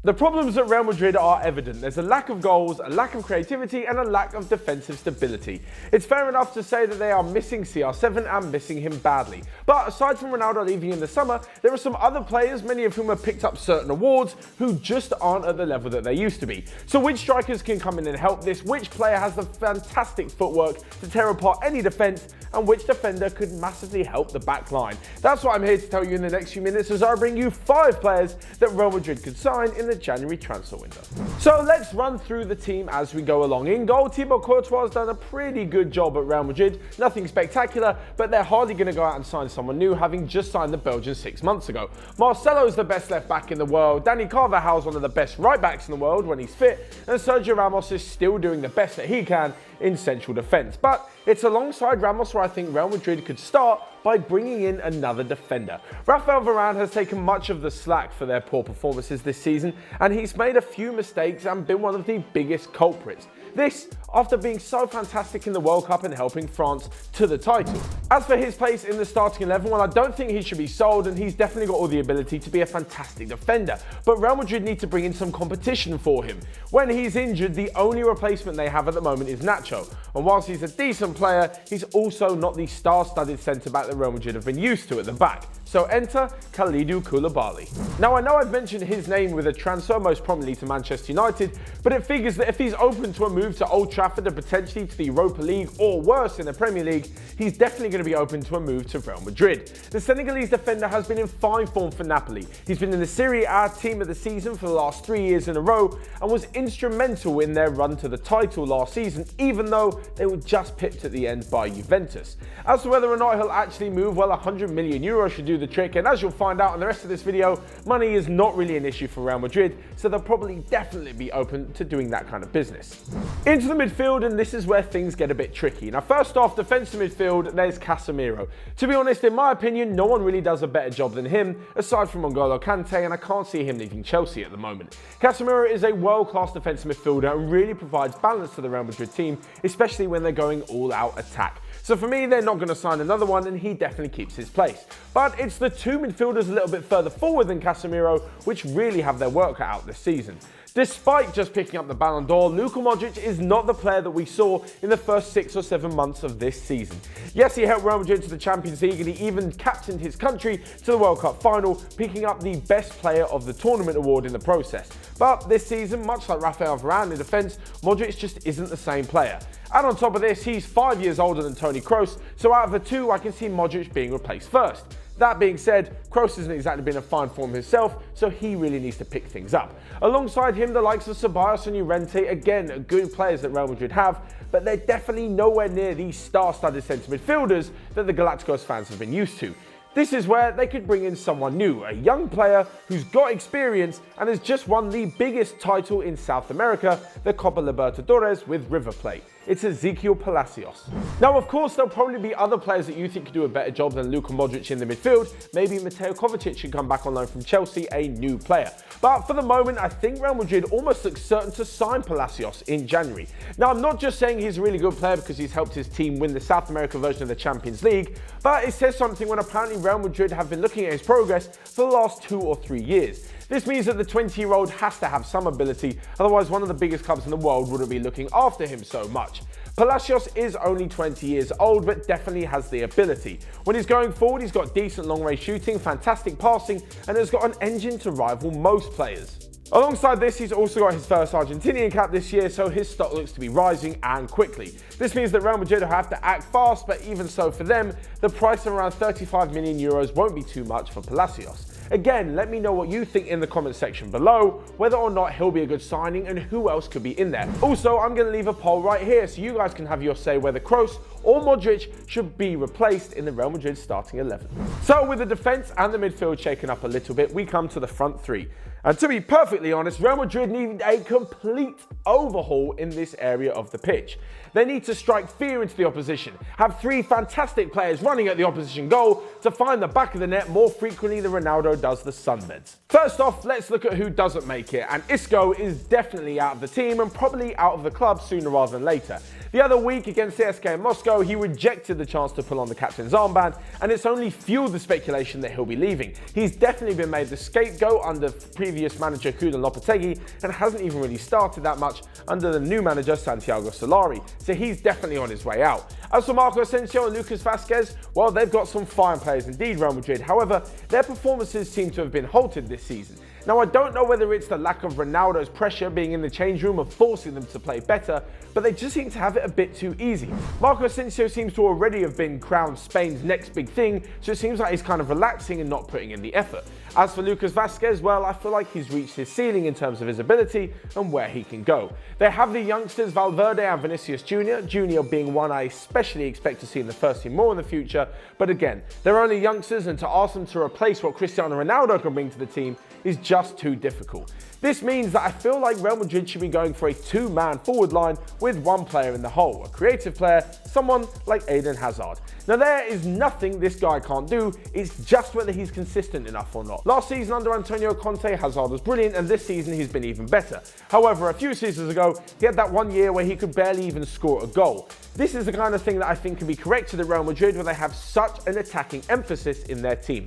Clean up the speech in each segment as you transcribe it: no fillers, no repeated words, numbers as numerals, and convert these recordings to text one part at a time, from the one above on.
The problems at Real Madrid are evident. There's a lack of goals, a lack of creativity, and a lack of defensive stability. It's fair enough to say that they are missing CR7 and missing him badly. But aside from Ronaldo leaving in the summer, there are some other players, many of whom have picked up certain awards, who just aren't at the level that they used to be. So which strikers can come in and help this? Which player has the fantastic footwork to tear apart any defence? And which defender could massively help the back line? That's what I'm here to tell you in the next few minutes as I bring you 5 players that Real Madrid could sign in the January transfer window. So let's run through the team as we go along. In goal, Thibaut Courtois has done a pretty good job at Real Madrid. Nothing spectacular, but they're hardly going to go out and sign someone new, having just signed the Belgian 6 months ago. Marcelo's the best left back in the world. Dani Carvajal's one of the best right backs in the world when he's fit, and Sergio Ramos is still doing the best that he can in central defence. But it's alongside Ramos where I think Real Madrid could start by bringing in another defender. Raphal Varane has taken much of the slack for their poor performances this season, and he's made a few mistakes and been one of the biggest culprits. This after being so fantastic in the World Cup and helping France to the title. As for his place in the starting 11, well, I don't think he should be sold, and he's definitely got all the ability to be a fantastic defender. But Real Madrid need to bring in some competition for him. When he's injured, the only replacement they have at the moment is Nacho. And whilst he's a decent player, he's also not the star-studded centre-back that Real Madrid have been used to at the back. So enter Kalidou Koulibaly. Now I know I've mentioned his name with a transfer most prominently to Manchester United, but it figures that if he's open to a move to Old Trafford and potentially to the Europa League or worse in the Premier League, he's definitely going to be open to a move to Real Madrid. The Senegalese defender has been in fine form for Napoli. He's been in the Serie A team of the season for the last 3 years in a row and was instrumental in their run to the title last season, even though they were just pipped at the end by Juventus. As to whether or not he'll actually move, well, 100 million euros should do the trick, and as you'll find out in the rest of this video, money is not really an issue for Real Madrid, so they'll probably definitely be open to doing that kind of business. Into the midfield, and this is where things get a bit tricky. Now first off, defence to midfield, there's Casimiro. To be honest, in my opinion, no one really does a better job than him, aside from N'Golo Kante, and I can't see him leaving Chelsea at the moment. Casimiro is a world-class defensive midfielder and really provides balance to the Real Madrid team, especially when they're going all-out attack. So for me, they're not going to sign another one, and he definitely keeps his place. But it's the 2 midfielders a little bit further forward than Casemiro which really have their work cut out this season. Despite just picking up the Ballon d'Or, Luka Modric is not the player that we saw in the first 6 or 7 months of this season. Yes, he helped Real Madrid to the Champions League, and he even captained his country to the World Cup final, picking up the Best Player of the Tournament award in the process. But this season, much like Raphal Varane in defence, Modric just isn't the same player. And on top of this, he's 5 years older than Toni Kroos, so out of the two, I can see Modric being replaced first. That being said, Kroos hasn't exactly been in fine form himself, so he really needs to pick things up. Alongside him, the likes of Ceballos and Llorente, again, good players that Real Madrid have, but they're definitely nowhere near these star-studded centre midfielders that the Galacticos fans have been used to. This is where they could bring in someone new, a young player who's got experience and has just won the biggest title in South America, the Copa Libertadores with River Plate. It's Zekiel Palacios. Now, of course, there'll probably be other players that you think could do a better job than Luka Modric in the midfield. Maybe Mateo Kovacic should come back on loan from Chelsea, a new player. But for the moment, I think Real Madrid almost looks certain to sign Palacios in January. Now, I'm not just saying he's a really good player because he's helped his team win the South America version of the Champions League, but it says something when apparently Real Madrid have been looking at his progress for the last 2 or 3 years. This means that the 20-year-old has to have some ability, otherwise one of the biggest clubs in the world wouldn't be looking after him so much. Palacios is only 20 years old, but definitely has the ability. When he's going forward, he's got decent long-range shooting, fantastic passing, and has got an engine to rival most players. Alongside this, he's also got his first Argentinian cap this year, so his stock looks to be rising and quickly. This means that Real Madrid will have to act fast, but even so for them, the price of around 35 million euros won't be too much for Palacios. Again, let me know what you think in the comment section below, whether or not he'll be a good signing and who else could be in there. Also, I'm going to leave a poll right here so you guys can have your say whether Kroos or Modric should be replaced in the Real Madrid starting 11. So with the defence and the midfield shaken up a little bit, we come to the front three. And to be perfectly honest, Real Madrid need a complete overhaul in this area of the pitch. They need to strike fear into the opposition, have 3 fantastic players running at the opposition goal to find the back of the net more frequently than Ronaldo does the sunbeds. First off, let's look at who doesn't make it, and Isco is definitely out of the team and probably out of the club sooner rather than later. The other week against CSKA Moscow, he rejected the chance to pull on the captain's armband, and it's only fueled the speculation that he'll be leaving. He's definitely been made the scapegoat under previous manager Kudan Lopetegui, and hasn't even really started that much under the new manager Santiago Solari, so he's definitely on his way out. As for Marco Asensio and Lucas Vasquez, well, they've got some fine players indeed, Real Madrid. However, their performances seem to have been halted this season. Now, I don't know whether it's the lack of Ronaldo's pressure being in the change room of forcing them to play better, but they just seem to have it a bit too easy. Marco Asensio seems to already have been crowned Spain's next big thing, so it seems like he's kind of relaxing and not putting in the effort. As for Lucas Vasquez, well, I feel like he's reached his ceiling in terms of his ability and where he can go. They have the youngsters Valverde and Vinicius Jr. being one I especially expect to see in the first team more in the future, but again, they're only youngsters, and to ask them to replace what Cristiano Ronaldo can bring to the team is just too difficult. This means that I feel like Real Madrid should be going for a two-man forward line with one player in the hole, a creative player, someone like Eden Hazard. Now, there is nothing this guy can't do, it's just whether he's consistent enough or not. Last season under Antonio Conte, Hazard was brilliant, and this season he's been even better. However, a few seasons ago, he had that one year where he could barely even score a goal. This is the kind of thing that I think can be corrected at Real Madrid, where they have such an attacking emphasis in their team.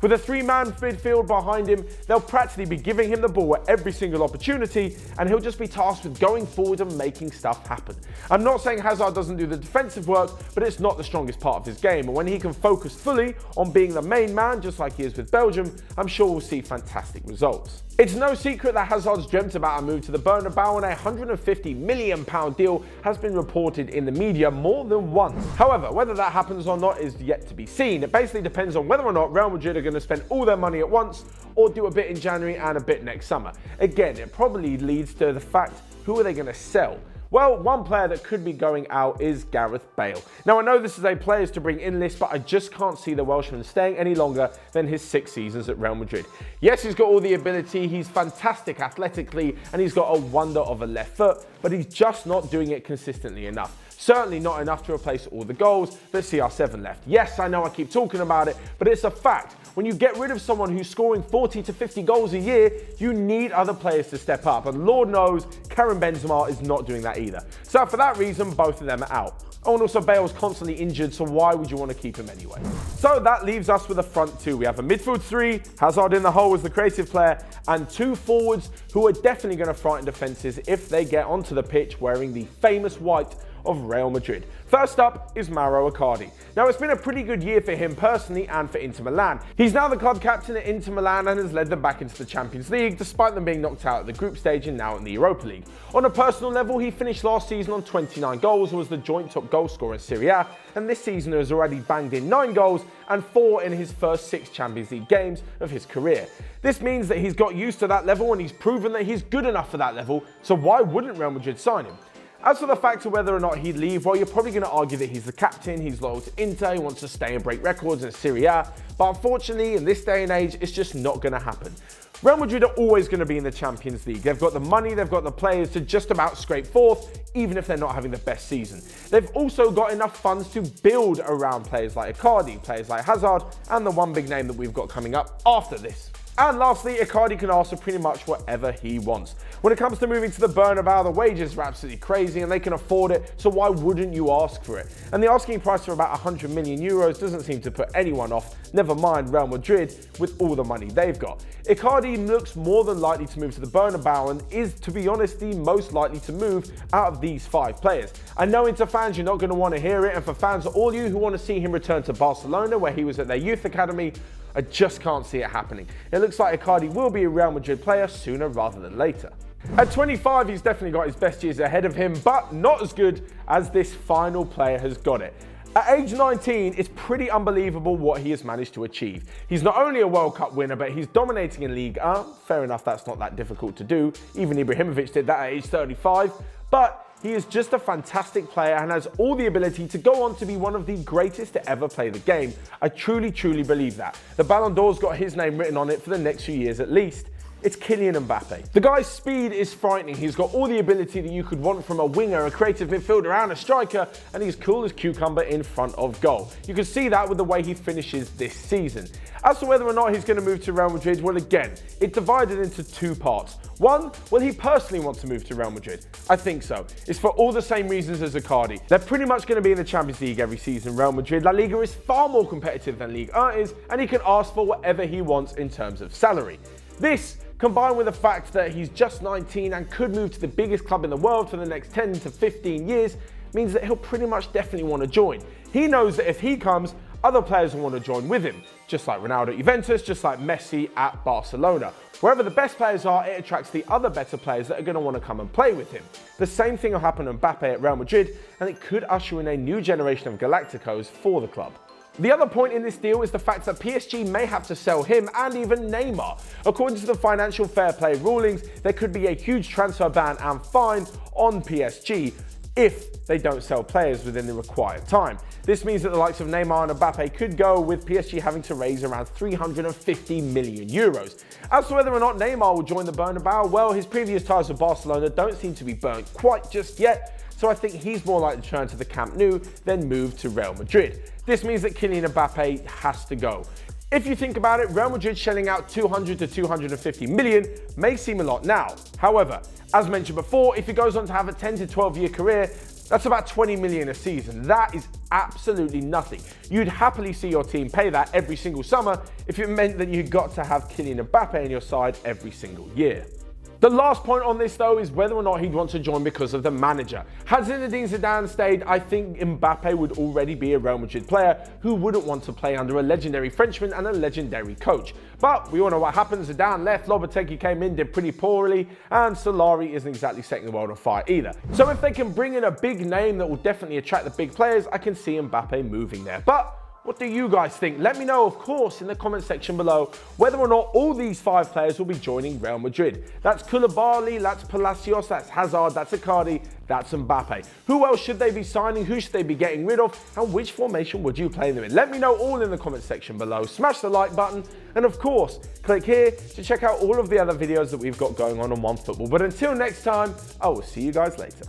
With a three-man midfield behind him, they'll practically be giving him the ball at every single opportunity, and he'll just be tasked with going forward and making stuff happen. I'm not saying Hazard doesn't do the defensive work, but it's not the strongest part of his game, and when he can focus fully on being the main man, just like he is with Belgium, I'm sure we'll see fantastic results. It's no secret that Hazard's dreamt about a move to the Bernabeu, and a £150 million deal has been reported in the media more than once. However, whether that happens or not is yet to be seen. It basically depends on whether or not Real Madrid are going to spend all their money at once, or do a bit in January and a bit next summer. Again, it probably leads to the fact, who are they going to sell? Well, one player that could be going out is Gareth Bale. Now, I know this is a players to bring in list, but I just can't see the Welshman staying any longer than his 6 seasons at Real Madrid. Yes, he's got all the ability, he's fantastic athletically, and he's got a wonder of a left foot, but he's just not doing it consistently enough. Certainly not enough to replace all the goals that CR7 left. Yes, I know I keep talking about it, but it's a fact. When you get rid of someone who's scoring 40 to 50 goals a year, you need other players to step up. And Lord knows, Karim Benzema is not doing that either. So for that reason, both of them are out. Oh, and also Bale's constantly injured, so why would you want to keep him anyway? So that leaves us with a front two. We have a midfield three, Hazard in the hole as the creative player, and 2 forwards who are definitely going to frighten defences if they get onto the pitch wearing the famous white of Real Madrid. First up is Mauro Icardi. Now, it's been a pretty good year for him personally and for Inter Milan. He's now the club captain at Inter Milan and has led them back into the Champions League, despite them being knocked out at the group stage and now in the Europa League. On a personal level, he finished last season on 29 goals and was the joint top goal scorer in Serie A, and this season has already banged in 9 goals and 4 in his first 6 Champions League games of his career. This means that he's got used to that level and he's proven that he's good enough for that level, so why wouldn't Real Madrid sign him? As for the fact of whether or not he'd leave, well, you're probably going to argue that he's the captain, he's loyal to Inter, he wants to stay and break records in Serie A, but unfortunately, in this day and age, it's just not going to happen. Real Madrid are always going to be in the Champions League. They've got the money, they've got the players to just about scrape 4th, even if they're not having the best season. They've also got enough funds to build around players like Icardi, players like Hazard, and the one big name that we've got coming up after this. And lastly, Icardi can ask for pretty much whatever he wants. When it comes to moving to the Bernabeu, the wages are absolutely crazy and they can afford it, so why wouldn't you ask for it? And the asking price of about 100 million euros doesn't seem to put anyone off, never mind Real Madrid with all the money they've got. Icardi looks more than likely to move to the Bernabeu and is, to be honest, the most likely to move out of these 5 players. I know Inter fans, you're not going to want to hear it, and for fans, all you who want to see him return to Barcelona, where he was at their youth academy, I just can't see it happening. It looks like Icardi will be a Real Madrid player sooner rather than later. At 25, he's definitely got his best years ahead of him, but not as good as this final player has got it. At age 19, it's pretty unbelievable what he has managed to achieve. He's not only a World Cup winner, but he's dominating in Liga. Fair enough, that's not that difficult to do. Even Ibrahimovic did that at age 35. But he is just a fantastic player and has all the ability to go on to be one of the greatest to ever play the game. I truly, truly believe that. The Ballon d'Or's got his name written on it for the next few years at least. It's Kylian Mbappe. The guy's speed is frightening. He's got all the ability that you could want from a winger, a creative midfielder and a striker, and he's cool as cucumber in front of goal. You can see that with the way he finishes this season. As to whether or not he's going to move to Real Madrid, well again, it's divided into two parts. One, will he personally want to move to Real Madrid? I think so. It's for all the same reasons as Icardi. They're pretty much going to be in the Champions League every season. Real Madrid, La Liga is far more competitive than Liga is, and he can ask for whatever he wants in terms of salary. This, combined with the fact that he's just 19 and could move to the biggest club in the world for the next 10 to 15 years, means that he'll pretty much definitely want to join. He knows that if he comes, other players will want to join with him, just like Ronaldo at Juventus, just like Messi at Barcelona. Wherever the best players are, it attracts the other better players that are going to want to come and play with him. The same thing will happen to Mbappe at Real Madrid, and it could usher in a new generation of Galacticos for the club. The other point in this deal is the fact that PSG may have to sell him and even Neymar. According to the financial fair play rulings, there could be a huge transfer ban and fine on PSG if they don't sell players within the required time. This means that the likes of Neymar and Mbappe could go, with PSG having to raise around 350 million euros. As to whether or not Neymar will join the Bernabeu, well, his previous ties with Barcelona don't seem to be burnt quite just yet, so I think he's more likely to turn to the Camp Nou than move to Real Madrid. This means that Kylian Mbappe has to go. If you think about it, Real Madrid shelling out 200 to 250 million may seem a lot now. However, as mentioned before, if he goes on to have a 10 to 12 year career, that's about 20 million a season. That is absolutely nothing. You'd happily see your team pay that every single summer if it meant that you got to have Kylian Mbappe on your side every single year. The last point on this though is whether or not he'd want to join because of the manager. Had Zinedine Zidane stayed, I think Mbappe would already be a Real Madrid player who wouldn't want to play under a legendary Frenchman and a legendary coach. But we all know what happened. Zidane left, Lopetegui came in, did pretty poorly, and Solari isn't exactly setting the world on fire either. So if they can bring in a big name that will definitely attract the big players, I can see Mbappe moving there. But what do you guys think? Let me know, of course, in the comment section below whether or not all these 5 players will be joining Real Madrid. That's Koulibaly, that's Palacios, that's Hazard, that's Icardi, that's Mbappe. Who else should they be signing? Who should they be getting rid of? And which formation would you play them in? Let me know all in the comment section below. Smash the like button. And of course, click here to check out all of the other videos that we've got going on Onefootball. But until next time, I will see you guys later.